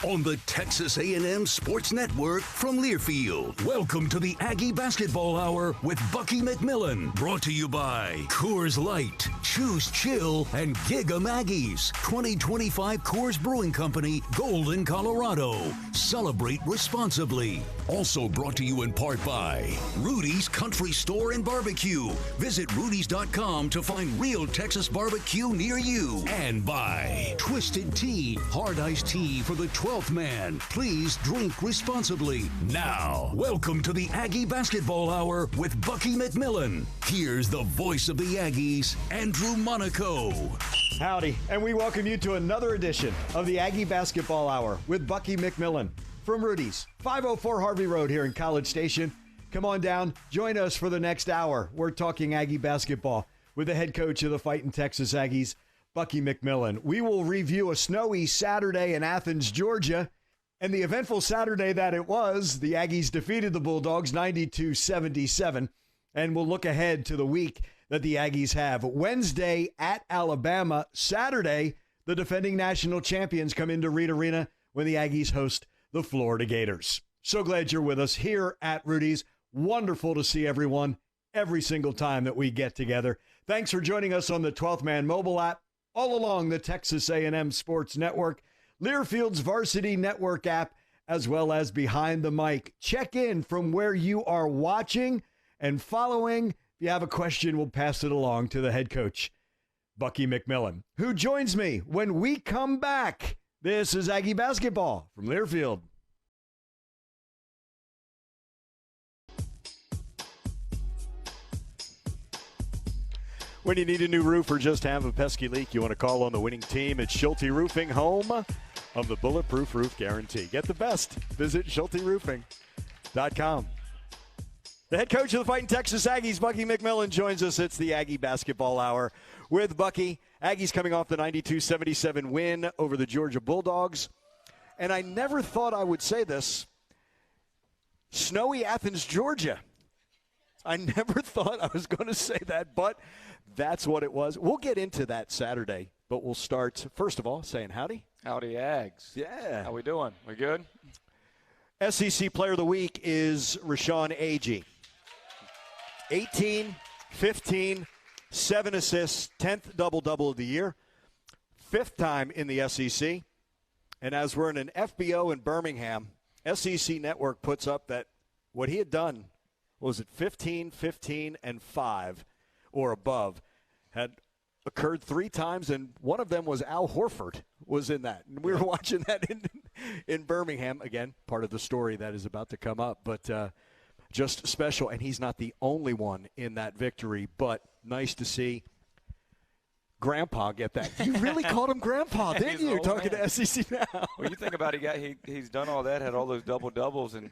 on the Texas A&M Sports Network from Learfield. Welcome to the Aggie Basketball Hour with Bucky McMillan. Brought to you by Coors Light, Choose Chill, and Gig 'em Aggies. 2025 Coors Brewing Company, Golden, Colorado. Celebrate responsibly. Also brought to you in part by Rudy's Country Store and Barbecue. Visit rudys.com to find real Texas barbecue near you. And by Twisted Tea, hard iced tea for the 12th man. Please drink responsibly. Now, welcome to the Aggie Basketball Hour with Bucky McMillan. Here's the voice of the Aggies, Andrew Monaco. Howdy, and we welcome you to another edition of the Aggie Basketball Hour with Bucky McMillan from Rudy's, 504 Harvey Road here in College Station. Come on down, join us for the next hour. We're talking Aggie basketball with the head coach of the Fighting Texas Aggies, Bucky McMillan. We will review a snowy Saturday in Athens, Georgia, and the eventful Saturday that it was. The Aggies defeated the Bulldogs 92-77, and we'll look ahead to the week that the Aggies have. Wednesday at Alabama. Saturday, the defending national champions come into Reed Arena when the Aggies host the Florida Gators. So glad you're with us here at Rudy's. Wonderful to see everyone every single time that we get together. Thanks for joining us on the 12th Man mobile app, all along the Texas A&M Sports Network, Learfield's Varsity Network app, as well as Behind the Mic. Check in from where you are watching and following. If you have a question, we'll pass it along to the head coach, Bucky McMillan, who joins me when we come back. This is Aggie Basketball from Learfield. When you need a new roof or just have a pesky leak, you want to call on the winning team at Schulte Roofing, home of the Bulletproof Roof Guarantee. Get the best. Visit SchulteRoofing.com. The head coach of the Fighting Texas Aggies, Bucky McMillan, joins us. It's the Aggie Basketball Hour with Bucky. Aggies coming off the 92-77 win over the Georgia Bulldogs. And I never thought I would say this. Snowy Athens, Georgia. I never thought I was going to say that, but that's what it was. We'll get into that Saturday, but we'll start, first of all, saying howdy. Howdy, Ags. Yeah. How we doing? We good? SEC Player of the Week is Rashawn Agee. 18, 15, 7 assists, 10th double-double of the year, 5th time in the SEC. And as we're in an FBO in Birmingham, SEC Network puts up that what he had done, was it 15, 15, and 5 or above, had occurred 3 times, and one of them was Al Horford was in that. And we were watching that in Birmingham. Again, part of the story that is about to come up, but just special. And he's not the only one in that victory, but nice to see Grandpa get that. You really called him Grandpa, didn't you? Talking to SEC Now. Well, you think about it, he's done all that, had all those double-doubles, and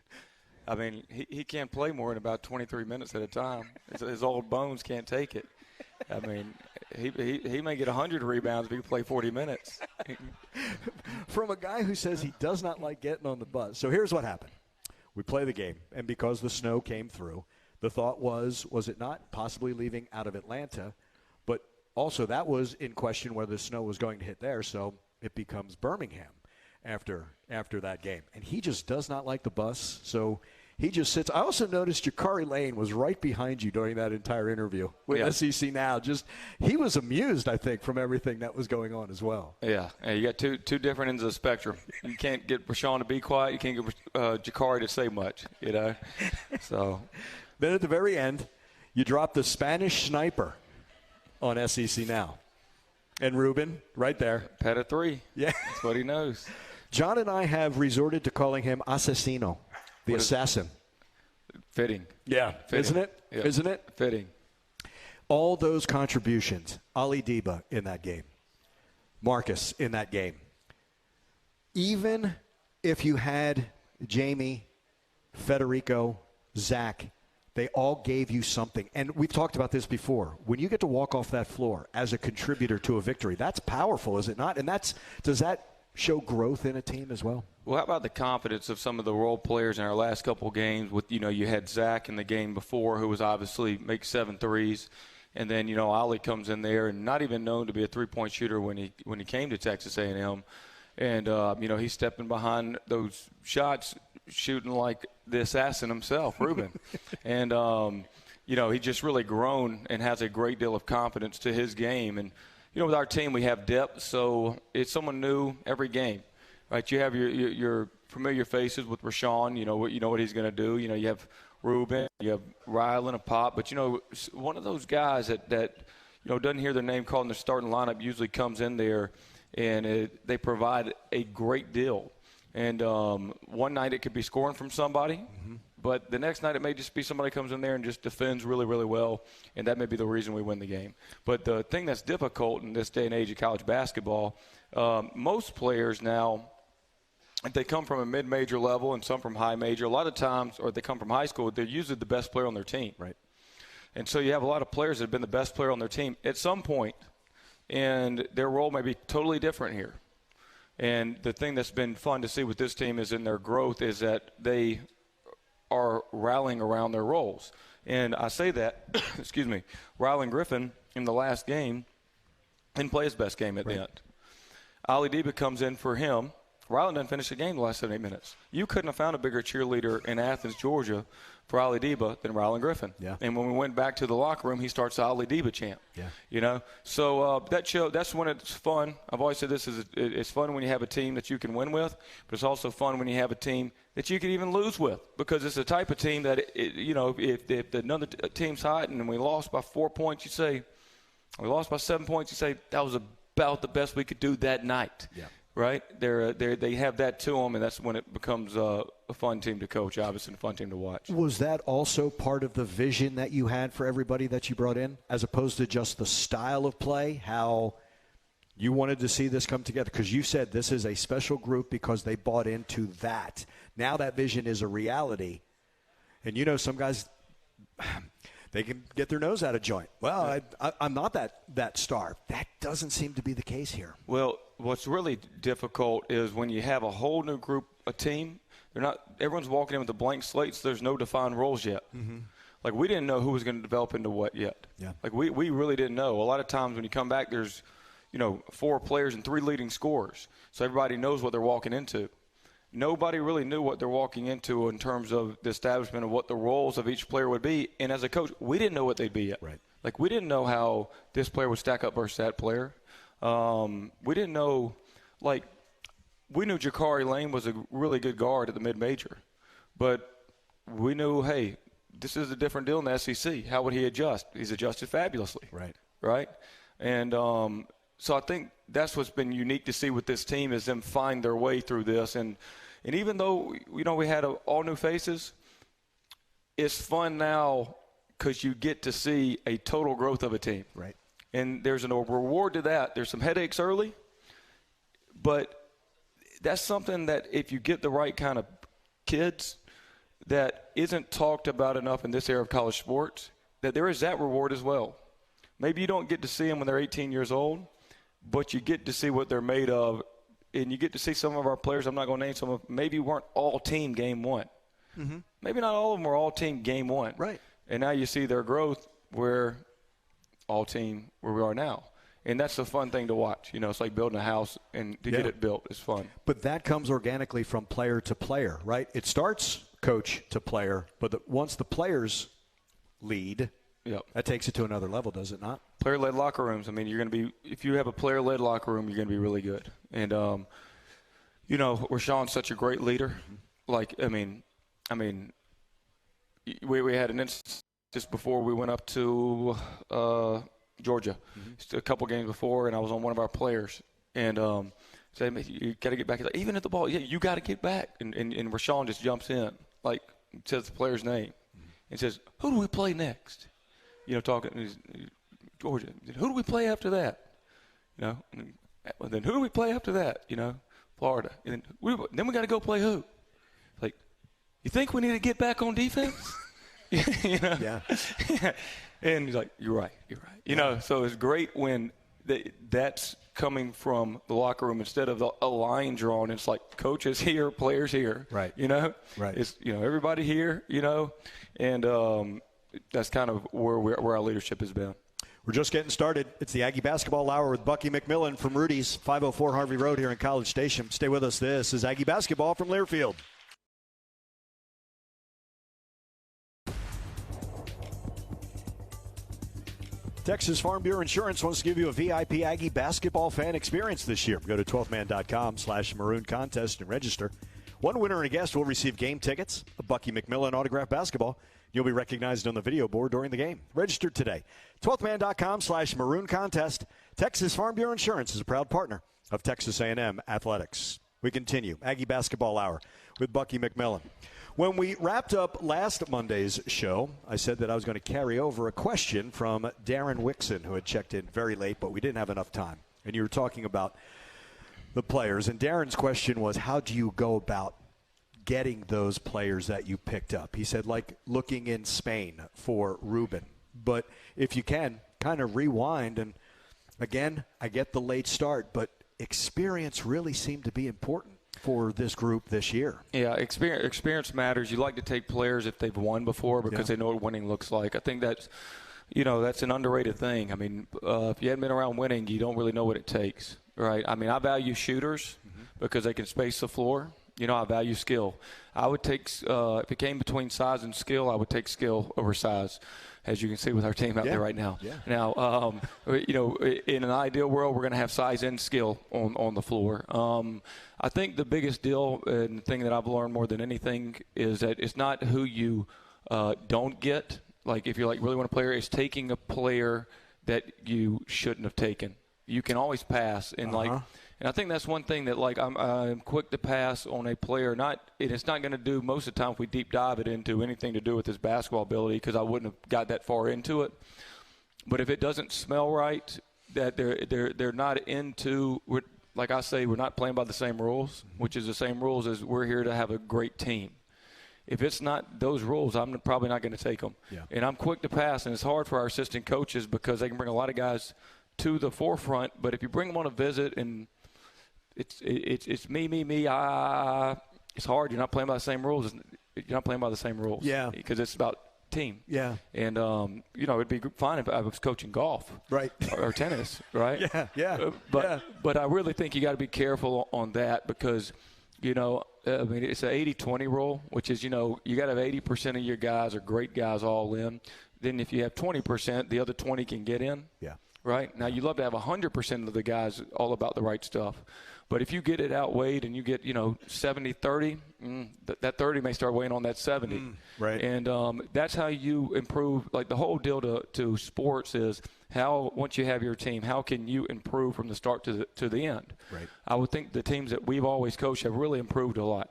I mean, he can't play more than about 23 minutes at a time. His old bones can't take it. I mean, he may get 100 rebounds if he can play 40 minutes. From a guy who says he does not like getting on the bus. So here's what happened. We play the game, and because the snow came through, the thought was it not possibly leaving out of Atlanta? But also that was in question whether the snow was going to hit there, so it becomes Birmingham after that game. And he just does not like the bus, so he just sits. I also noticed Jakari Lane was right behind you during that entire interview with SEC Now. Just he was amused, I think, from everything that was going on as well. Yeah, you got two different ends of the spectrum. You can't get Rashawn to be quiet. You can't get Jakari to say much, you know. So then at the very end, you drop the Spanish sniper on SEC Now. And Ruben, right there. Pet a 3. Yeah. That's what he knows. John and I have resorted to calling him Asesino, the assassin. Fitting. Yeah. Fitting. Isn't it? Yeah. Isn't it? Fitting. All those contributions. Ali Deba in that game. Marcus in that game. Even if you had Jamie, Federico, Zach, they all gave you something. And we've talked about this before. When you get to walk off that floor as a contributor to a victory, that's powerful, is it not? And does that show growth in a team as well? Well, how about the confidence of some of the role players in our last couple of games? With you had Zach in the game before, who was obviously makes 7 threes, and then Ali comes in there and not even known to be a 3-point shooter when he came to Texas A&M, And, he's stepping behind those shots, shooting like the assassin himself, Ruben. And, he just really grown and has a great deal of confidence to his game. And, with our team, we have depth, so it's someone new every game, right? You have your familiar faces with Rashawn. You know what he's going to do. You have Ruben, you have Rylan, a Pop. But, one of those guys that doesn't hear their name called in the starting lineup usually comes in there, and they provide a great deal. And one night it could be scoring from somebody, but the next night it may just be somebody comes in there and just defends really, really well, and that may be the reason we win the game. But the thing that's difficult in this day and age of college basketball, most players now, if they come from a mid-major level and some from high major, a lot of times, or they come from high school, they're usually the best player on their team. Right. And so you have a lot of players that have been the best player on their team at some point, and their role may be totally different here. And the thing that's been fun to see with this team is in their growth is that they are rallying around their roles. And I say that, excuse me, Rylan Griffin in the last game didn't play his best game at the end. Ali Deba comes in for him. Rylan didn't finish the game the last 7-8 minutes. You couldn't have found a bigger cheerleader in Athens, Georgia, for Ali Deba than Rylan Griffin. Yeah. And when we went back to the locker room, he starts the Ali Deba chant. Yeah. So that's when it's fun. I've always said it's fun when you have a team that you can win with, but it's also fun when you have a team that you can even lose with, because it's the type of team that if another team's hot and we lost by 4 points, you say, we lost by 7 points, you say that was about the best we could do that night. Yeah. Right? They have that to them, and that's when it becomes a fun team to coach, obviously, and a fun team to watch. Was that also part of the vision that you had for everybody that you brought in, as opposed to just the style of play, how you wanted to see this come together? Because you said this is a special group because they bought into that. Now that vision is a reality. And some guys, they can get their nose out of joint. Well, I'm not that star. That doesn't seem to be the case here. Well, what's really difficult is when you have a whole new group, a team, everyone's walking in with a blank slate, so there's no defined roles yet. Mm-hmm. Like, we didn't know who was going to develop into what yet. Yeah. Like, we really didn't know. A lot of times when you come back, there's, 4 players and 3 leading scorers. So everybody knows what they're walking into. Nobody really knew what they're walking into in terms of the establishment of what the roles of each player would be. And as a coach, we didn't know what they'd be yet. Right. Like, we didn't know how this player would stack up versus that player. We didn't know, we knew Jakari Lane was a really good guard at the mid-major. But we knew, hey, this is a different deal in the SEC. How would he adjust? He's adjusted fabulously. Right? And so I think that's what's been unique to see with this team is them find their way through this. And even though, we had all new faces, it's fun now because you get to see a total growth of a team. Right. And there's a reward to that. There's some headaches early, but that's something that if you get the right kind of kids that isn't talked about enough in this era of college sports, that there is that reward as well. Maybe you don't get to see them when they're 18 years old, but you get to see what they're made of, and you get to see some of our players, I'm not going to name some of them, maybe weren't all team game one. Mm-hmm. Maybe not all of them were all team game one. Right. And now you see their growth where all team where we are now. And that's a fun thing to watch. It's like building a house, and to get it built is fun. But that comes organically from player to player, right? It starts coach to player, but once the players lead, that takes it to another level, does it not? Player-led locker rooms. I mean, you're going to be – if you have a player-led locker room, you're going to be really good. And, Rashawn's such a great leader. Mm-hmm. We had an instance just before we went up to Georgia, just a couple games before, and I was on one of our players. And said, you got to get back. Like, even at the ball, you got to get back. And Rashawn just jumps in, says the player's name, and says, who do we play next? Talking Georgia. Who do we play after that? And then who do we play after that? Florida. And then we got to go play who? You think we need to get back on defense? Yeah. And he's like, you're right. So it's great when that's coming from the locker room instead of a line drawn. It's like coaches here, players here. Right. Right. It's, everybody here, and that's kind of where our leadership has been. We're just getting started. It's the Aggie Basketball Hour with Bucky McMillan from Rudy's, 504 Harvey Road here in College Station. Stay with us. This is Aggie Basketball from Learfield. Texas Farm Bureau Insurance wants to give you a VIP Aggie basketball fan experience this year. Go to 12man.com/maroon contest and register. One winner and a guest will receive game tickets, a Bucky McMillan autographed basketball. You'll be recognized on the video board during the game. Register today. 12man.com/maroon contest. Texas Farm Bureau Insurance is a proud partner of Texas A&M Athletics. We continue. Aggie Basketball Hour with Bucky McMillan. When we wrapped up last Monday's show, I said that I was going to carry over a question from Darren Wixon, who had checked in very late, but we didn't have enough time. And you were talking about the players. And Darren's question was, how do you go about getting those players that you picked up? He said, like looking in Spain for Ruben. But if you can, kind of rewind. And, again, I get the late start, but experience really seemed to be important for this group this year. Yeah, experience matters. You like to take players if they've won before because they know what winning looks like. I think that's an underrated thing. I mean, if you haven't been around winning, you don't really know what it takes, right? I mean, I value shooters because they can space the floor. I value skill. I would take, if it came between size and skill, I would take skill over size, as you can see with our team out there right now. Yeah. Now, in an ideal world, we're going to have size and skill on the floor. I think the biggest deal and the thing that I've learned more than anything is that it's not who you don't get. Like, if you really want a player, it's taking a player that you shouldn't have taken. You can always pass, and and I think that's one thing that, I'm quick to pass on a player. It's not going to do most of the time if we deep dive it into anything to do with his basketball ability, because I wouldn't have got that far into it. But if it doesn't smell right, that they're not into, like I say, we're not playing by the same rules, which is the same rules as we're here to have a great team. If it's not those rules, I'm probably not going to take them. Yeah. And I'm quick to pass, and it's hard for our assistant coaches because they can bring a lot of guys to the forefront. But if you bring them on a visit and it's me, it's hard. You're not playing by the same rules. You're not playing by the same rules. Yeah. Because it's about team. Yeah. And, it'd be fine if I was coaching golf. Right. Or tennis, right? Yeah. But I really think you got to be careful on that because, it's an 80-20 rule, which is, you got to have 80% of your guys are great guys all in. Then if you have 20%, the other 20 can get in. Yeah. Right? Now, you love to have 100% of the guys all about the right stuff. But if you get it outweighed and you get, 70-30, that 30 may start weighing on that 70. Right. And that's how you improve. Like, the whole deal to sports is how, once you have your team, how can you improve from the start to the end? Right. I would think the teams that we've always coached have really improved a lot.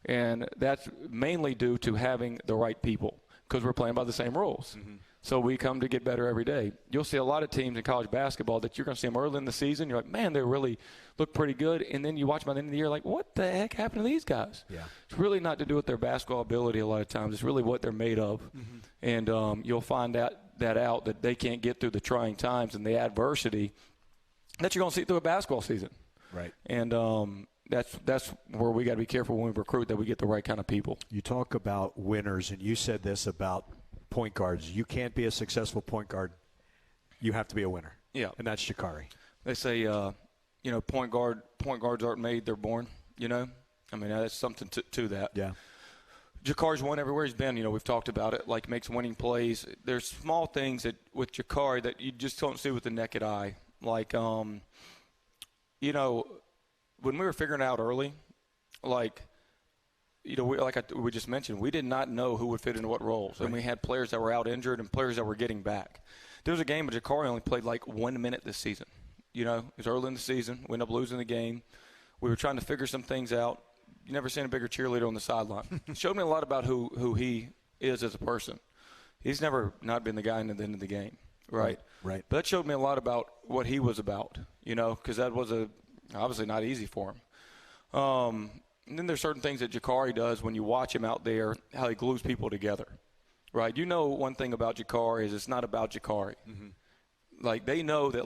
And that's mainly due to having the right people because we're playing by the same rules. Mm-hmm. So we come to get better every day. You'll see a lot of teams in college basketball that you're going to see them early in the season. You're like, man, they really look pretty good. And then you watch them by the end of the year like, what the heck happened to these guys? Yeah. It's really not to do with their basketball ability a lot of times. It's really what they're made of. Mm-hmm. And you'll find that out that they can't get through the trying times and the adversity that you're going to see through a basketball season. Right. And that's where we got to be careful when we recruit that we get the right kind of people. You talk about winners, and you said this about point guards. You can't be a successful point guard. You have to be a winner. Yeah. And that's Jakari. They say, point guards aren't made, they're born, I mean, that's something to that. Yeah. Jakari's won everywhere he's been. We've talked about it, like makes winning plays. There's small things with Jakari that you just don't see with the naked eye. Like, when we were figuring out early, we just mentioned, we did not know who would fit into what roles. Right. And we had players that were out injured and players that were getting back. There was a game where Jakari only played 1 minute this season. It was early in the season. We ended up losing the game. We were trying to figure some things out. You never seen a bigger cheerleader on the sideline. It showed me a lot about who he is as a person. He's never not been the guy in the end of the game. Right. But that showed me a lot about what he was about, because that was obviously not easy for him. And then there's certain things that Jakari does when you watch him out there, how he glues people together, right? One thing about Jakari is it's not about Jakari. Mm-hmm. They know that,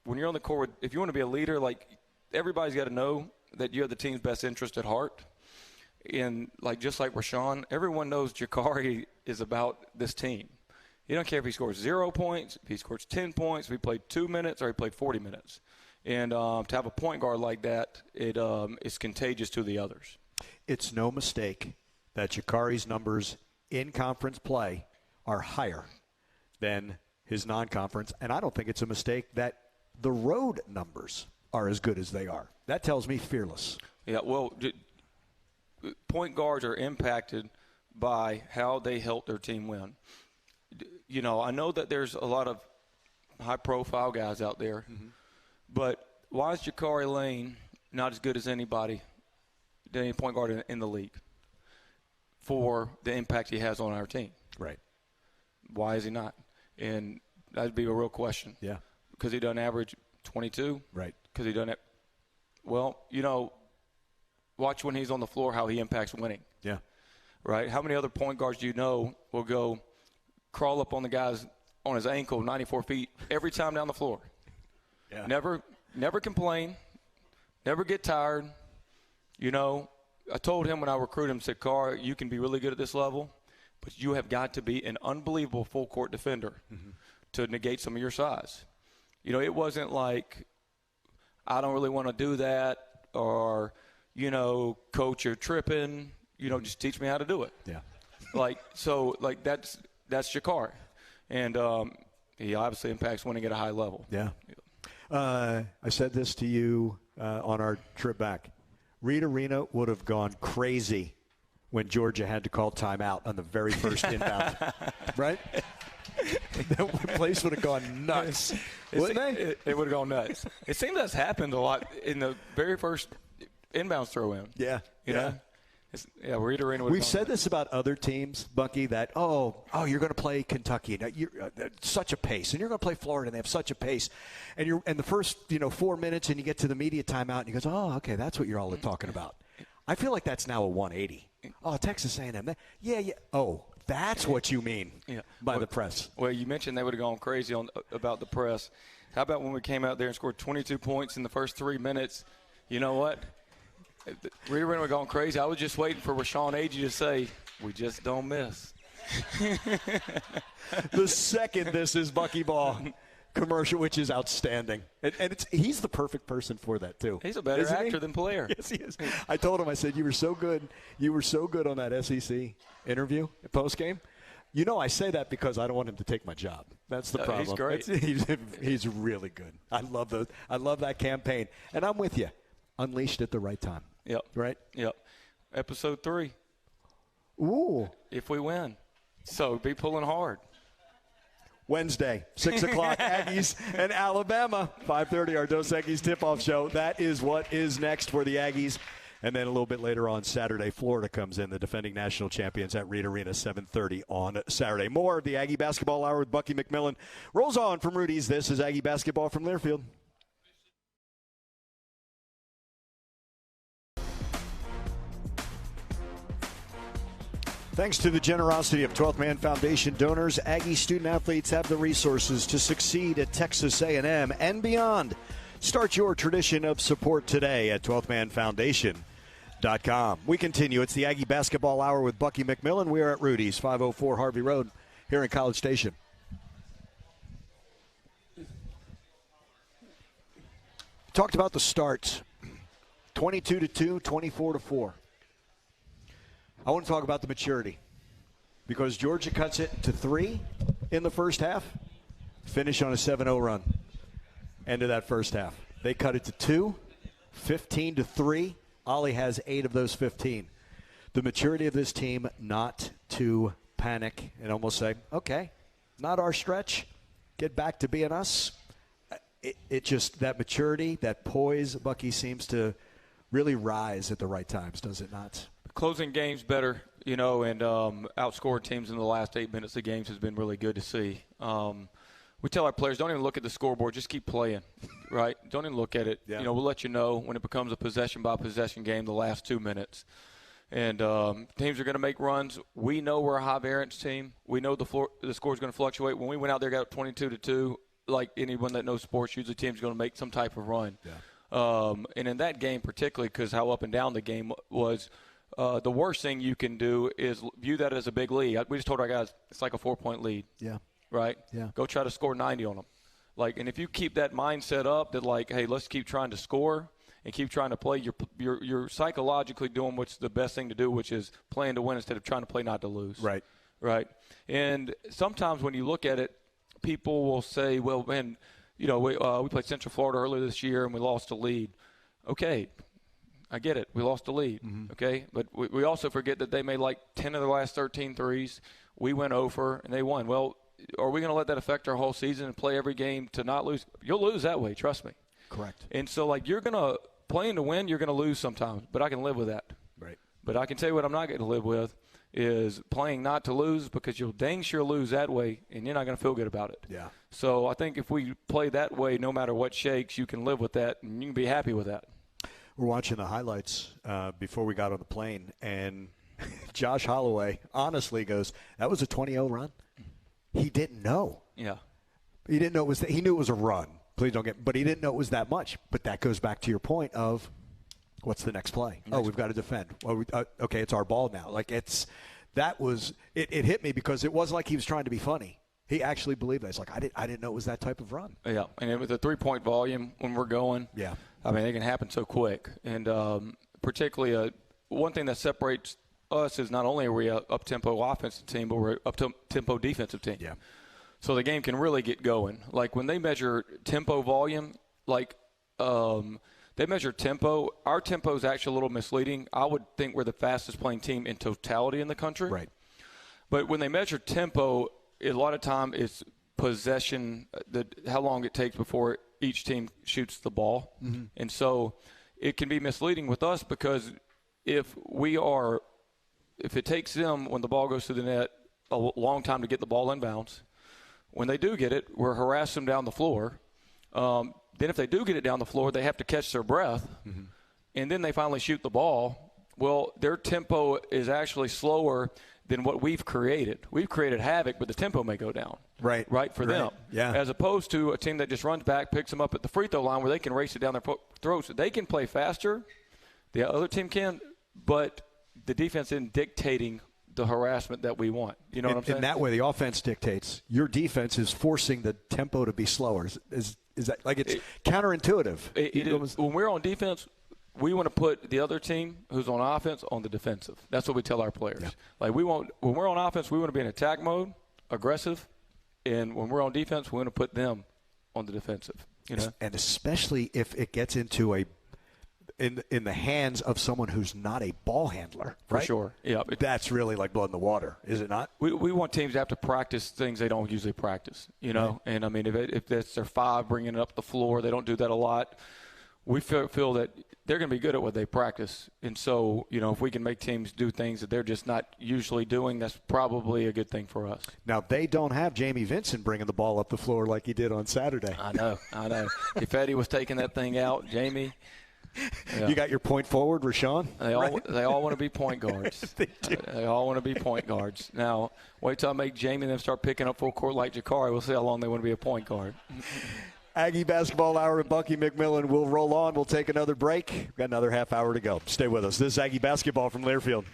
when you're on the court, if you want to be a leader, everybody's got to know that you have the team's best interest at heart. And, just like Rashawn, everyone knows Jakari is about this team. He don't care if he scores 0 points, if he scores 10 points, if he played 2 minutes or he played 40 minutes. And to have a point guard like that, it is contagious to the others. It's no mistake that Jakari's numbers in conference play are higher than his non-conference. And I don't think it's a mistake that the road numbers are as good as they are. That tells me fearless. Yeah, well, point guards are impacted by how they help their team win. You know, I know that there's a lot of high-profile guys out there, but why is Jakari Lane not as good as any point guard in the league for the impact he has on our team? Right. Why is he not? And that'd be a real question. Yeah. Because he doesn't average 22? Right. Because he doesn't well, you know, watch when he's on the floor how he impacts winning. Yeah. Right? How many other point guards do you know will go crawl up on the guy's on his ankle 94 feet every time down the floor? Yeah. Never complain, never get tired. You know, I told him when I recruited him, said, Carr, you can be really good at this level, but you have got to be an unbelievable full-court defender to negate some of your size. You know, it wasn't like, I don't really want to do that, or, you know, coach, you're tripping. You know, just teach me how to do it. Yeah. That's Jakari. And he obviously impacts winning at a high level. Yeah. I said this to you on our trip back. Reed Arena would have gone crazy when Georgia had to call timeout on the very first inbound. Right? That place would have gone nuts. Wouldn't they? It would have gone nuts. It seems that's happened a lot in the very first inbounds throw-in. Yeah. You know? Reed Arena would have We've gone said nuts. this about other teams, Bucky, that, you're going to play Kentucky. Now, you're such a pace. And you're going to play Florida, and they have such a pace. And the first, 4 minutes, and you get to the media timeout, and he goes, okay, that's what you're all talking about. I feel like that's now a 180. Oh, Texas A&M. Yeah. Oh, that's what you mean by the press. Well, you mentioned they would have gone crazy about the press. How about when we came out there and scored 22 points in the first 3 minutes? You know what? Reed Arena were going crazy. I was just waiting for Rashawn Agee to say, we just don't miss. The second this is Bucky Ball commercial, which is outstanding. And he's the perfect person for that, too. He's a better actor than player. Yes, he is. I told him, I said, you were so good. You were so good on that SEC interview, post-game. You know, I say that because I don't want him to take my job. That's the problem. He's great. He's really good. I love that campaign. And I'm with you. Unleashed at the right time. Yep. Right? Yep. Episode 3. Ooh. If we win. So be pulling hard. Wednesday, 6 o'clock, Aggies and Alabama. 5:30, our Dos Aggies tip-off show. That is what is next for the Aggies. And then a little bit later on Saturday, Florida comes in, the defending national champions at Reed Arena, 7:30 on Saturday. More of the Aggie Basketball Hour with Bucky McMillan rolls on from Rudy's. This is Aggie Basketball from Learfield. Thanks to the generosity of 12th Man Foundation donors, Aggie student-athletes have the resources to succeed at Texas A&M and beyond. Start your tradition of support today at 12thmanfoundation.com. We continue. It's the Aggie Basketball Hour with Bucky McMillan. We are at Rudy's, 504 Harvey Road here in College Station. Talked about the starts, 22-2, 24-4. I want to talk about the maturity because Georgia cuts it to 3 in the first half, finish on a 7-0 run. End of that first half. They cut it to 2, 15-3. Ollie has 8 of those 15. The maturity of this team not to panic and almost say, okay, not our stretch, get back to being us. It just, that maturity, that poise, Bucky, seems to really rise at the right times, does it not? Closing games better, and outscored teams in the last 8 minutes of games has been really good to see. We tell our players, don't even look at the scoreboard, just keep playing, right? Don't even look at it. Yeah. We'll let you know when it becomes a possession-by-possession game the last 2 minutes. And teams are going to make runs. We know we're a high-variance team. We know the score is going to fluctuate. When we went out there, got 22-2, like anyone that knows sports, usually teams are going to make some type of run. Yeah. And in that game particularly, because how up and down the game was – the worst thing you can do is view that as a big lead. We just told our guys it's like a 4-point lead. Yeah. right? Yeah. Go try to score 90 on them. Like, and if you keep that mindset up that, like, hey, let's keep trying to score and keep trying to play, you're psychologically doing what's the best thing to do, which is playing to win instead of trying to play not to lose. Right. Right. And sometimes when you look at it, people will say, well, man, you know, we played Central Florida earlier this year and we lost the lead. Okay, I get it. We lost the lead, okay? But we also forget that they made like 10 of their last 13 threes. We went over and they won. Well, are we going to let that affect our whole season and play every game to not lose? You'll lose that way, trust me. Correct. And so, like, you're going to – playing to win, you're going to lose sometimes, but I can live with that. Right. But I can tell you what I'm not going to live with is playing not to lose, because you'll dang sure lose that way and you're not going to feel good about it. Yeah. So I think if we play that way, no matter what shakes, you can live with that and you can be happy with that. We're watching the highlights before we got on the plane, and Josh Holloway honestly goes, that was a 20-0 run? He didn't know. Yeah. He didn't know it was he knew it was a run. Please don't get – but he didn't know it was that much. But that goes back to your point of what's the next play? We've got to defend. Well, okay, it's our ball now. Like, it hit me because it wasn't like he was trying to be funny. He actually believed that. It's like, I didn't know it was that type of run. Yeah, and with the three-point volume when we're going, yeah, I mean, it can happen so quick. And particularly one thing that separates us is not only are we an up-tempo offensive team, but we're an up-tempo defensive team. Yeah. So the game can really get going. Like when they measure tempo volume, like they measure tempo. Our tempo is actually a little misleading. I would think we're the fastest playing team in totality in the country. Right. But when they measure tempo, a lot of time it's possession, how long it takes before each team shoots the ball. Mm-hmm. And so it can be misleading with us because if it takes them when the ball goes through the net a long time to get the ball in bounds, when they do get it, we're harassing them down the floor. Then if they do get it down the floor, they have to catch their breath, and then they finally shoot the ball. Well, their tempo is actually slower than what we've created. We've created havoc, but the tempo may go down. Right. Right for them. Yeah. As opposed to a team that just runs back, picks them up at the free throw line where they can race it down their throats. They can play faster. The other team can, but the defense isn't dictating the harassment that we want. You know what I'm saying? In that way, the offense dictates. Your defense is forcing the tempo to be slower. Is that like it's counterintuitive? It is. When we're on defense, we want to put the other team who's on offense on the defensive. That's what we tell our players. Yeah. Like when we're on offense, we want to be in attack mode, aggressive, and when we're on defense, we want to put them on the defensive. You know, and especially if it gets into in the hands of someone who's not a ball handler, right? For sure. Yeah. That's really like blood in the water, is it not? We want teams to have to practice things they don't usually practice, you know? Right. And, I mean, if that's their five bringing it up the floor, they don't do that a lot. We feel that they're going to be good at what they practice. And so, you know, if we can make teams do things that they're just not usually doing, that's probably a good thing for us. Now, they don't have Jamie Vincent bringing the ball up the floor like he did on Saturday. I know. If Eddie was taking that thing out, Jamie – yeah. You got your point forward, Rashawn? They all want to be point guards. They do. They all want to be point guards. Now, wait till I make Jamie and them start picking up full court like Jakari. We'll see how long they want to be a point guard. Aggie Basketball Hour with Bucky McMillan will roll on. We'll take another break. We've got another half hour to go. Stay with us. This is Aggie Basketball from Learfield.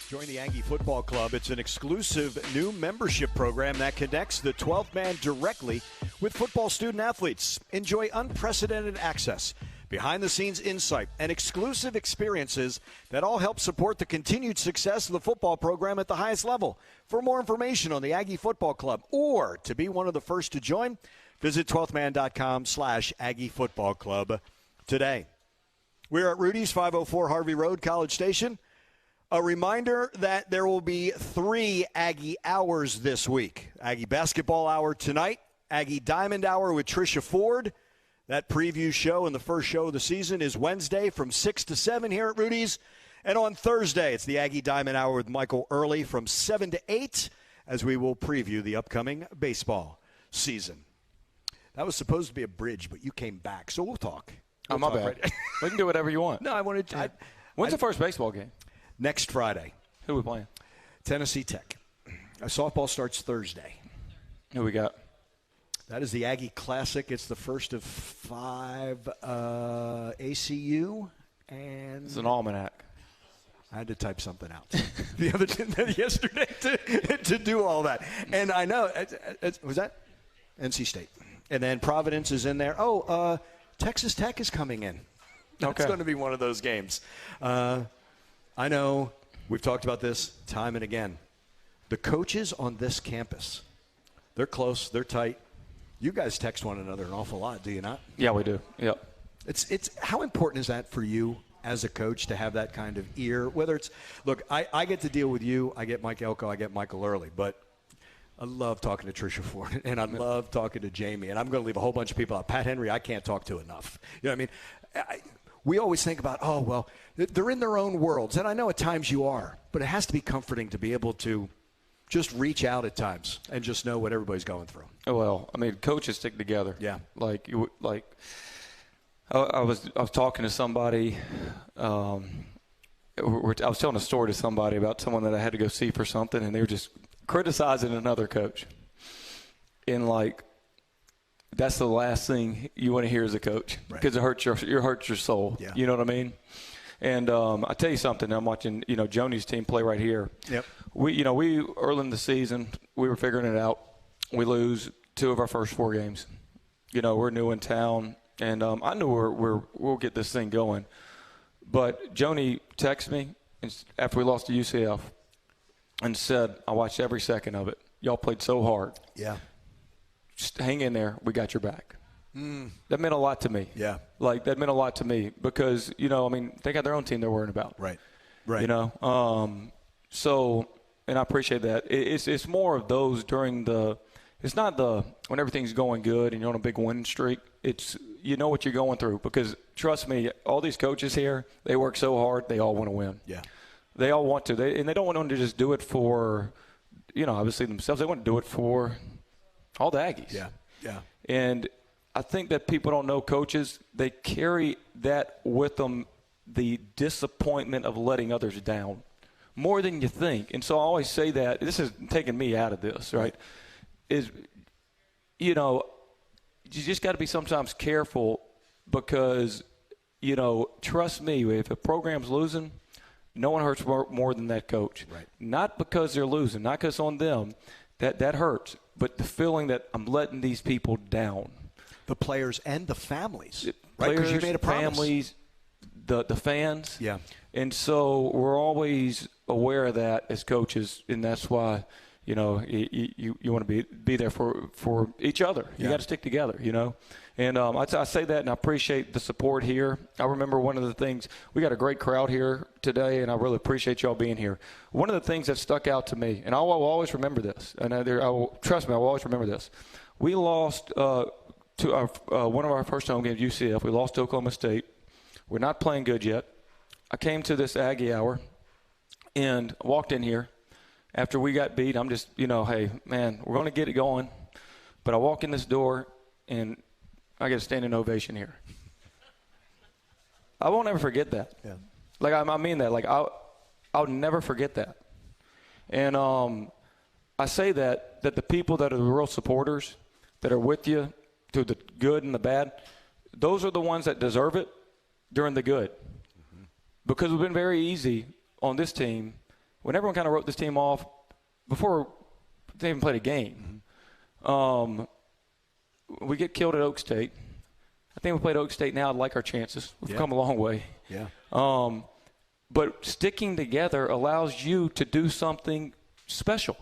Join the Aggie Football Club. It's an exclusive new membership program that connects the 12th man directly with football student athletes. Enjoy unprecedented access, behind-the-scenes insight, and exclusive experiences that all help support the continued success of the football program at the highest level. For more information on the Aggie Football Club or to be one of the first to join, visit 12thman.com/Aggie Football Club today. We're at Rudy's, 504 Harvey Road, College Station. A reminder that there will be 3 Aggie Hours this week. Aggie Basketball Hour tonight, Aggie Diamond Hour with Tricia Ford. That preview show and the first show of the season is Wednesday from 6 to 7 here at Rudy's. And on Thursday, it's the Aggie Diamond Hour with Michael Early from 7 to 8 as we will preview the upcoming baseball season. That was supposed to be a bridge, but you came back, so we'll talk. My bad. We can do whatever you want. No, I wanted to. When's the first baseball game? Next Friday. Who are we playing? Tennessee Tech. Softball starts Thursday. Who we got? That is the Aggie Classic. It's the first of 5 ACU. And it's an almanac. I had to type something out the other yesterday to do all that. And I know, was that NC State? And then Providence is in there. Oh, Texas Tech is coming in. It's going to be one of those games. I know we've talked about this time and again. The coaches on this campus, they're close, they're tight. You guys text one another an awful lot, do you not? Yeah, we do. Yep. It's how important is that for you as a coach to have that kind of ear? Whether it's, look, I get to deal with you. I get Mike Elko. I get Michael Early. But I love talking to Tricia Ford, and I love talking to Jamie. And I'm going to leave a whole bunch of people out. Pat Henry, I can't talk to enough. You know what I mean? We always think about, oh, well, they're in their own worlds. And I know at times you are. But it has to be comforting to be able to just reach out at times and just know what everybody's going through. Well, I mean, coaches stick together. Yeah. I was talking to somebody. I was telling a story to somebody about someone that I had to go see for something, and they were just criticizing another coach. And that's the last thing you want to hear as a coach, because it hurts your soul. Yeah. You know what I mean? And I tell you something. I'm watching Joni's team play right here. Yep. We early in the season we were figuring it out. We lose 2 of our first 4 games. We're new in town. And I knew we'll get this thing going. But Joni texted me after we lost to UCF and said, I watched every second of it. Y'all played so hard. Yeah. Just hang in there. We got your back. That meant a lot to me. Yeah. That meant a lot to me because, they got their own team they're worrying about. Right. So, and I appreciate that. It's more of those during it's not when everything's going good and you're on a big winning streak. It's what you're going through, because trust me, all these coaches here, they work so hard, they all want to win. Yeah. They all want to. And they don't want them to just do it for, obviously themselves. They want to do it for all the Aggies. Yeah. Yeah. And I think that people don't know coaches, they carry that with them, the disappointment of letting others down more than you think. And so I always say that, this is taking me out of this, right? You just got to be sometimes careful because, trust me, if a program's losing, no one hurts more than that coach. Right. Not because they're losing, not because it's on them. That hurts. But the feeling that I'm letting these people down. The players and the families. Right, because you made a promise. Families, the fans. Yeah. And so we're always aware of that as coaches, and that's why – you want to be there for each other. You got to stick together, And I say that, and I appreciate the support here. I remember one of the things, we got a great crowd here today, and I really appreciate y'all being here. One of the things that stuck out to me, and I will always remember this, and trust me, I will always remember this. We lost to one of our first home games, UCF. We lost to Oklahoma State. We're not playing good yet. I came to this Aggie Hour and walked in here. After we got beat, I'm just, hey, man, we're going to get it going. But I walk in this door, and I get a standing ovation here. I won't ever forget that. Yeah. I mean that. I'll never forget that. And I say that the people that are the real supporters, that are with you through the good and the bad, those are the ones that deserve it during the good. Mm-hmm. Because it's been very easy on this team. When everyone kind of wrote this team off before they even played a game, we get killed at Oak State. I think we played Oak State now. I like our chances. We've come a long way. Yeah. But sticking together allows you to do something special,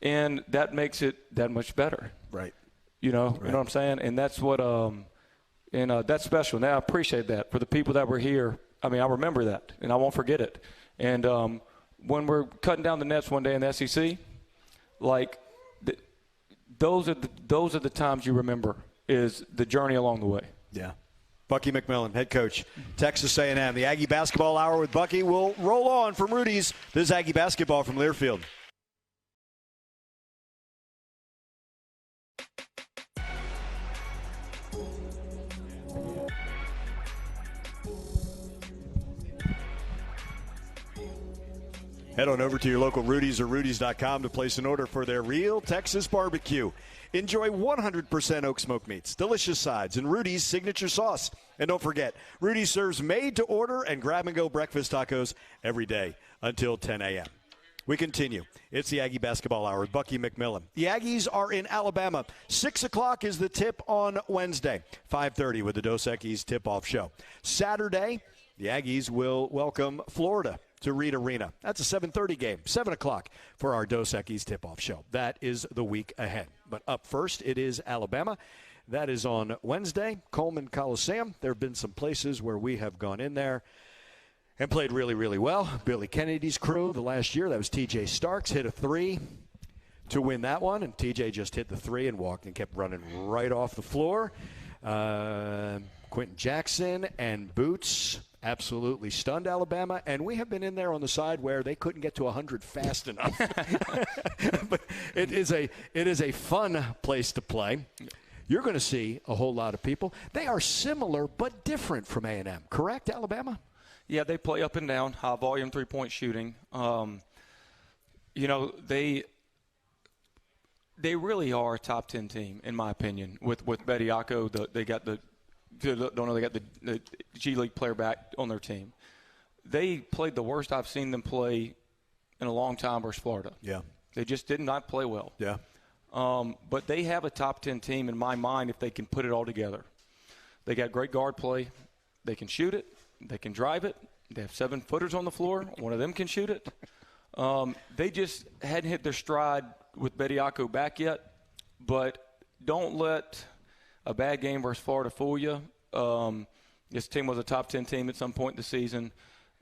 and that makes it that much better. Right. You know what I'm saying? And that's what that's special. Now I appreciate that for the people that were here. I mean, I remember that, and I won't forget it. And when we're cutting down the nets one day in the SEC, those are the times you remember, is the journey along the way. Yeah. Bucky McMillan, head coach, Texas A&M. The Aggie Basketball Hour with Bucky will roll on from Rudy's. This is Aggie Basketball from Learfield. Head on over to your local Rudy's or Rudy's.com to place an order for their real Texas barbecue. Enjoy 100% oak smoked meats, delicious sides, and Rudy's signature sauce. And don't forget, Rudy serves made-to-order and grab-and-go breakfast tacos every day until 10 a.m. We continue. It's the Aggie Basketball Hour with Bucky McMillan. The Aggies are in Alabama. 6 o'clock is the tip on Wednesday. 5:30 with the Dos Equis tip-off show. Saturday, the Aggies will welcome Florida to Reed Arena. That's a 7:30 game. 7 o'clock for our Dos Equis tip-off show. That is the week ahead. But up first, it is Alabama. That is on Wednesday, Coleman Coliseum. There have been some places where we have gone in there and played really, really well. Billy Kennedy's crew the last year, that was T.J. Starks, hit a three to win that one. And T.J. just hit the three and walked and kept running right off the floor. Quentin Jackson and Boots absolutely stunned Alabama. And we have been in there on the side where they couldn't get to 100 fast enough. But it is a fun place to play. You're going to see a whole lot of people. They are similar but different from A&M, correct, Alabama? Yeah, they play up and down, high volume three-point shooting. They really are a top 10 team, in my opinion. With Bediako, they got the G League player back on their team. They played the worst I've seen them play in a long time versus Florida. Yeah, they just did not play well. Yeah, but they have a top 10 team in my mind if they can put it all together. They got great guard play. They can shoot it. They can drive it. They have 7-footers on the floor. One of them can shoot it. They just hadn't hit their stride with Bediako back yet. But don't let a bad game versus Florida fool you. This team was a top 10 team at some point in the season.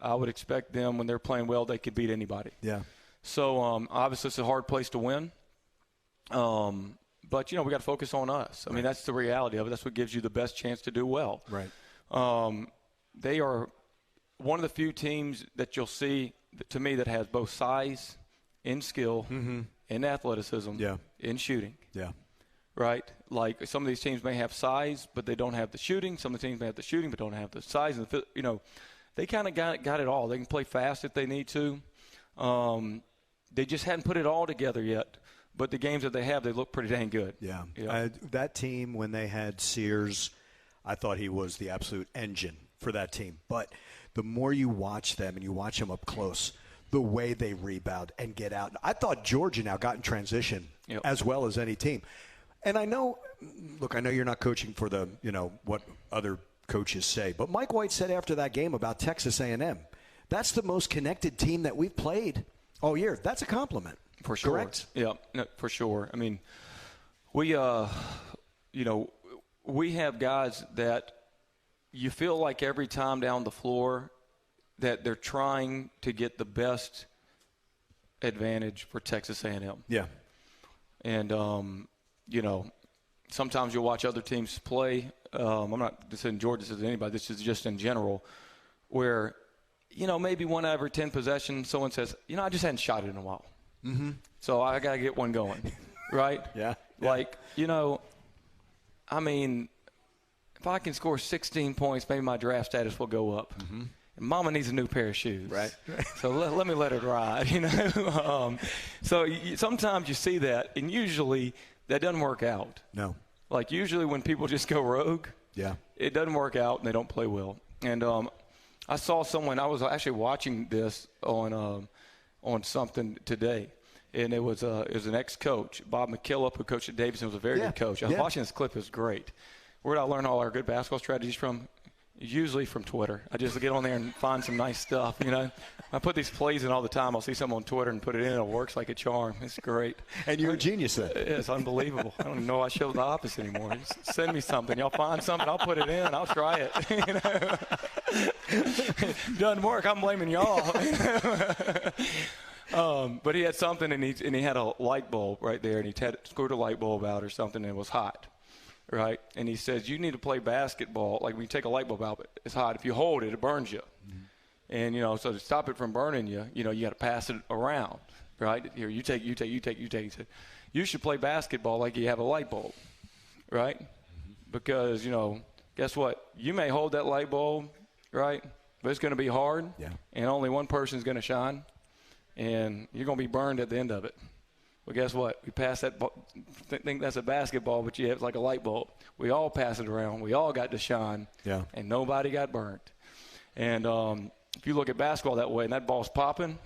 I would expect them, when they're playing well, they could beat anybody. Yeah. So, obviously, it's a hard place to win. But, we got to focus on us. I mean, that's the reality of it. That's what gives you the best chance to do well. Right. They are one of the few teams that you'll see, to me, that has both size and skill and athleticism in shooting. Yeah. Right? Like some of these teams may have size, but they don't have the shooting. Some of the teams may have the shooting, but don't have the size. And they kind of got it all. They can play fast if they need to. They just hadn't put it all together yet. But the games that they have, they look pretty dang good. Yeah. That team, when they had Sears, I thought he was the absolute engine for that team. But the more you watch them and you watch them up close, the way they rebound and get out. I thought Georgia now got in transition as well as any team. And I know you're not coaching for the, what other coaches say. But Mike White said after that game about Texas A&M, that's the most connected team that we've played all year. That's a compliment. For sure. Correct? Yeah, no, for sure. I mean, we have guys that you feel like every time down the floor that they're trying to get the best advantage for Texas A&M. Yeah. And, sometimes you'll watch other teams play. I'm not just saying Georgia says anybody. This is just in general where, maybe one out of every 10 possessions, someone says, I just hadn't shot it in a while. Mm-hmm. So I got to get one going, right? Yeah. Like, I mean, if I can score 16 points, maybe my draft status will go up. Mm-hmm. And Mama needs a new pair of shoes. Right. So let me let it ride, sometimes you see that, and usually that doesn't work out. No. Like usually when people just go rogue, it doesn't work out and they don't play well. And I saw someone, I was actually watching this on something today, and it was an ex-coach, Bob McKillop, who coached at Davidson, was a very good coach. I was watching this clip. It was great. Where did I learn all our good basketball strategies from? Usually from Twitter. I just get on there and find some nice stuff, I put these plays in all the time. I'll see something on Twitter and put it in. It works like a charm. It's great. And you're a genius then. It's unbelievable. I don't even know I show the opposite anymore. Just send me something. Y'all find something, I'll put it in. I'll try it. Doesn't work. I'm blaming y'all. But he had something, and he had a light bulb right there, and he screwed a light bulb out or something, and it was hot. Right? And he says, you need to play basketball. Like when you take a light bulb out, it's hot. If you hold it, it burns you. Mm-hmm. And, so to stop it from burning you, you got to pass it around. Right? Here, you take. He said, you should play basketball like you have a light bulb. Right? Mm-hmm. Because, guess what? You may hold that light bulb, right? But it's going to be hard. Yeah. And only one person's going to shine. and you're going to be burned at the end of it. Well, guess what? We pass that think that's a basketball, but you have like a light bulb. We all pass it around. We all got to shine, and nobody got burnt. And if you look at basketball that way and that ball's popping,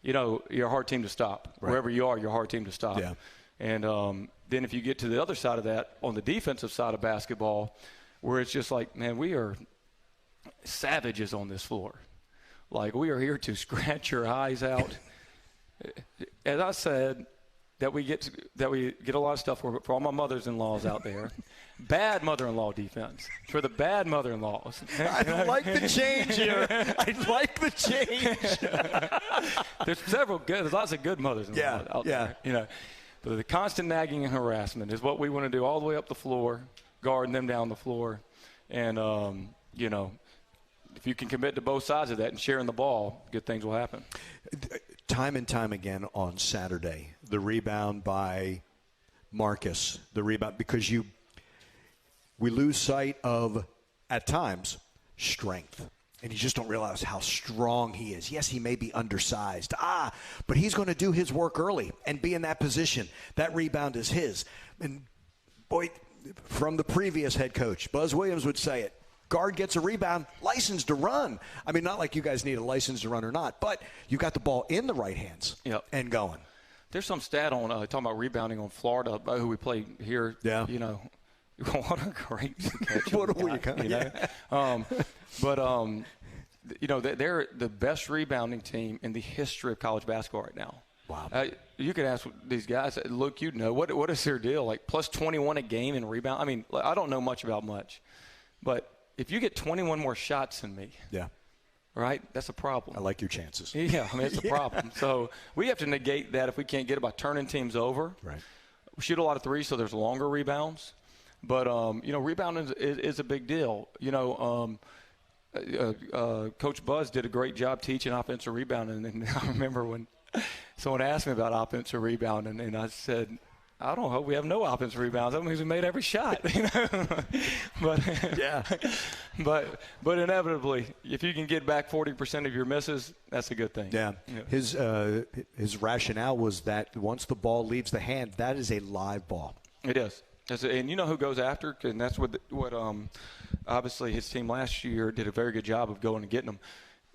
you know, you're a hard team to stop. Right. Wherever you are, you're a hard team to stop. Yeah. And then if you get to the other side of that, on the defensive side of basketball, where it's just like, man, we are savages on this floor. Like, we are here to scratch your eyes out. As I said, that we get a lot of stuff for all my mothers-in-laws out there. Bad mother-in-law defense for the bad mother-in-laws. I like the change here. I like the change. There's lots of good mothers-in-law out there. You know, but the constant nagging and harassment is what we want to do all the way up the floor, guarding them down the floor, and you know, if you can commit to both sides of that and sharing the ball, good things will happen. Time and time again on Saturday, the rebound by Marcus, because we lose sight of, at times, strength. And you just don't realize how strong he is. Yes, he may be undersized. But he's going to do his work early and be in that position. That rebound is his. And, boy, from the previous head coach, Buzz Williams would say it. Guard gets a rebound, license to run. I mean, not like you guys need a license to run or not, but you got the ball in the right hands and going. There's some stat on talking about rebounding on Florida, who we play here. Yeah. You know, what a great catch. What are we got? You know? You know, they're the best rebounding team in the history of college basketball right now. Wow. You could ask these guys, look, you know, what is their deal? Like plus 21 a game in rebound? I mean, I don't know much about much, but if you get 21 more shots than me, right, that's a problem. I like your chances. Yeah, I mean, it's a problem. So we have to negate that if we can't get it by turning teams over. Right. We shoot a lot of threes, so there's longer rebounds. But, you know, rebounding is a big deal. You know, Coach Buzz did a great job teaching offensive rebounding. And I remember when someone asked me about offensive rebounding, and I said, I don't hope we have no offensive rebounds. That means we made every shot, you know. But inevitably, if you can get back 40% of your misses, that's a good thing. Yeah. His rationale was that once the ball leaves the hand, that is a live ball. It is. And you know who goes after? And that's what obviously his team last year did a very good job of going and getting them.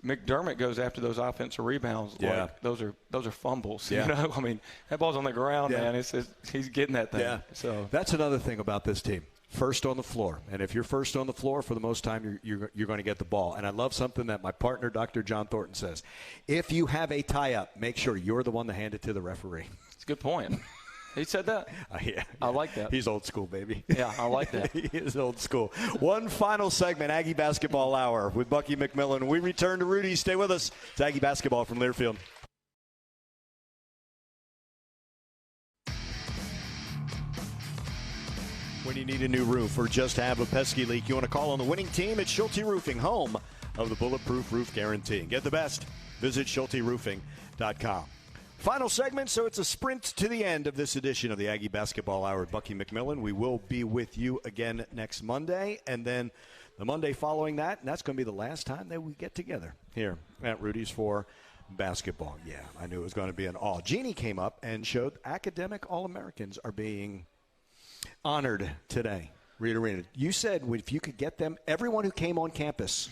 McDermott goes after those offensive rebounds. Like those are fumbles. You know, I mean, that ball's on the ground, man. He's getting that thing. Yeah. So that's another thing about this team. First on the floor, and if you're first on the floor, for the most time, you're going to get the ball. And I love something that my partner, Dr. John Thornton, says: if you have a tie-up, make sure you're the one to hand it to the referee. It's a good point. He said that? Yeah. I like that. He's old school, baby. Yeah, I like that. He is old school. One final segment, Aggie Basketball Hour with Bucky McMillan. We return to Rudy. Stay with us. It's Aggie Basketball from Learfield. When you need a new roof or just have a pesky leak, you want to call on the winning team at Schulte Roofing, home of the Bulletproof Roof Guarantee. Get the best. Visit SchulteRoofing.com. Final segment, so it's a sprint to the end of this edition of the Aggie Basketball Hour with Bucky McMillan. We will be with you again next Monday, and then the Monday following that, and that's going to be the last time that we get together here at Rudy's for basketball. Yeah, I knew it was going to be an all. Jeannie came up and showed academic All-Americans are being honored today. Rita, you said if you could get them, everyone who came on campus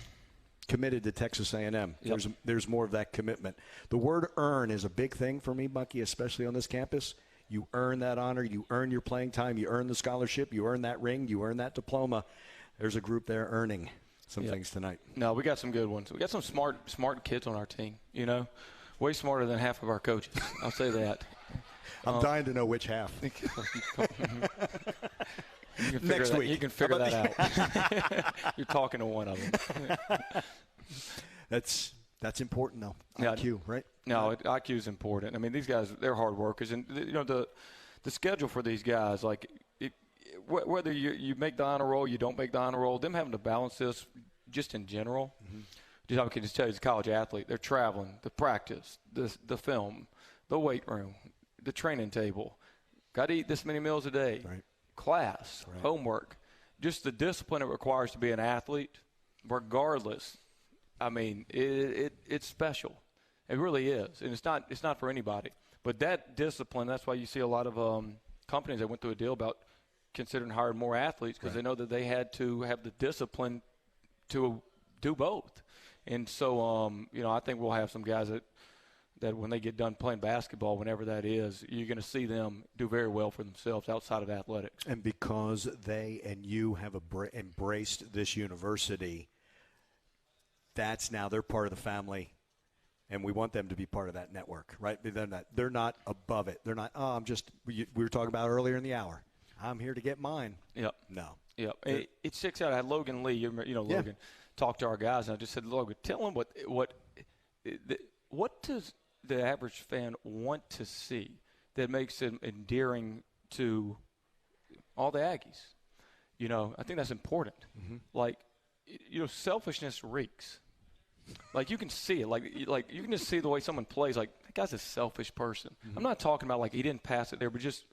committed to Texas A&M. Yep. There's more of that commitment. The word earn is a big thing for me, Bucky, especially on this campus. You earn that honor. You earn your playing time. You earn the scholarship. You earn that ring. You earn that diploma. There's a group there earning some things tonight. No, we got some good ones. We got some smart kids on our team, you know, way smarter than half of our coaches. I'll say that. I'm dying to know which half. Next week. You can figure that out. You're talking to one of them. That's important, though. Yeah. IQ, right? No, IQ is important. I mean, these guys, they're hard workers. And, you know, the schedule for these guys, like, whether you make the honor roll, you don't make the honor roll, them having to balance this just in general. Mm-hmm. I can just tell you, as a college athlete, they're traveling, the practice, the film, the weight room, the training table. Got to eat this many meals a day. Right. Class, homework, just the discipline it requires to be an athlete, regardless. I mean, it's special. It really is, and it's not for anybody. But that discipline, that's why you see a lot of companies that went through a deal about considering hiring more athletes because they know that they had to have the discipline to do both. And so, I think we'll have some guys that when they get done playing basketball, whenever that is, you're going to see them do very well for themselves outside of athletics. And because they and you have embraced this university, that's now they're part of the family. And we want them to be part of that network, right? They're not above it. They're not, we were talking about earlier in the hour. I'm here to get mine. Yep. No. Yep. It sticks out. I had Logan Lee, Logan, talk to our guys, and I just said, Logan, tell him what does the average fan want to see that makes it endearing to all the Aggies? I think that's important. Mm-hmm. Selfishness reeks. Like, you can see it. Like you can just see the way someone plays. Like, that guy's a selfish person. Mm-hmm. I'm not talking about, like, he didn't pass it there, but just,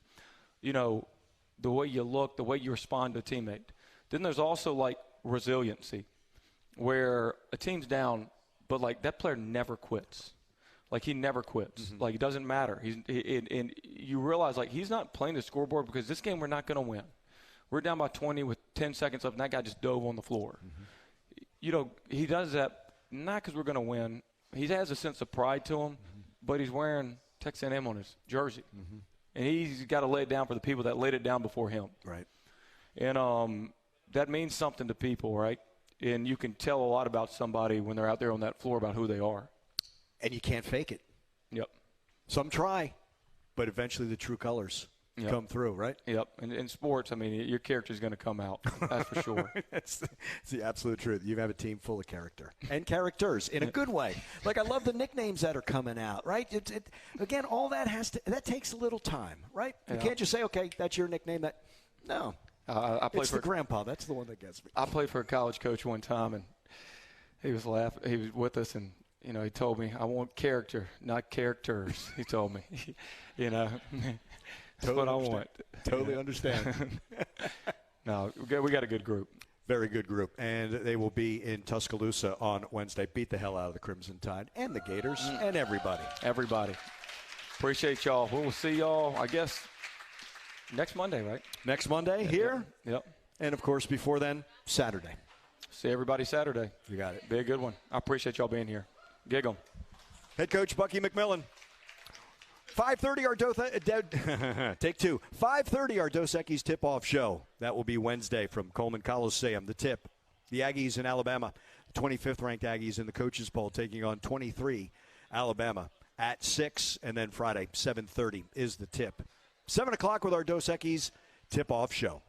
the way you look, the way you respond to a teammate. Then there's also, like, resiliency, where a team's down, but, like, that player never quits. Like, he never quits. Mm-hmm. Like, it doesn't matter. And you realize, like, he's not playing the scoreboard because this game we're not going to win. We're down by 20 with 10 seconds left, and that guy just dove on the floor. Mm-hmm. He does that not because we're going to win. He has a sense of pride to him, mm-hmm. but he's wearing Texas A&M on his jersey. Mm-hmm. And he's got to lay it down for the people that laid it down before him. Right. And that means something to people, right? And you can tell a lot about somebody when they're out there on that floor about who they are. And you can't fake it. Yep. Some try, but eventually the true colors come through, right? Yep. And in sports, I mean, your character's going to come out. That's for sure. It's the absolute truth. You have a team full of character and characters in a good way. Like, I love the nicknames that are coming out, right? Again, all that that takes a little time, right? You can't just say, okay, that's your nickname. No. It's the grandpa. That's the one that gets me. I played for a college coach one time, and he was laughing. He was with us, and he told me, I want character, not characters. He told me, That's what I want. Totally understand. No, we got a good group. Very good group. And they will be in Tuscaloosa on Wednesday. Beat the hell out of the Crimson Tide and the Gators and everybody. Everybody. Appreciate y'all. We will see y'all, I guess, next Monday, right? Next Monday here? Yep. And, of course, before then, Saturday. See everybody Saturday. You got it. Be a good one. I appreciate y'all being here. Gig 'em. Head coach Bucky McMillan. 5:30 take two. 5:30 our Dos Equis tip-off show. That will be Wednesday from Coleman Coliseum. The tip, the Aggies in Alabama, 25th ranked Aggies in the coaches poll taking on 23 Alabama at 6, and then Friday 7:30 is the tip. 7 o'clock with our Dos Equis tip-off show.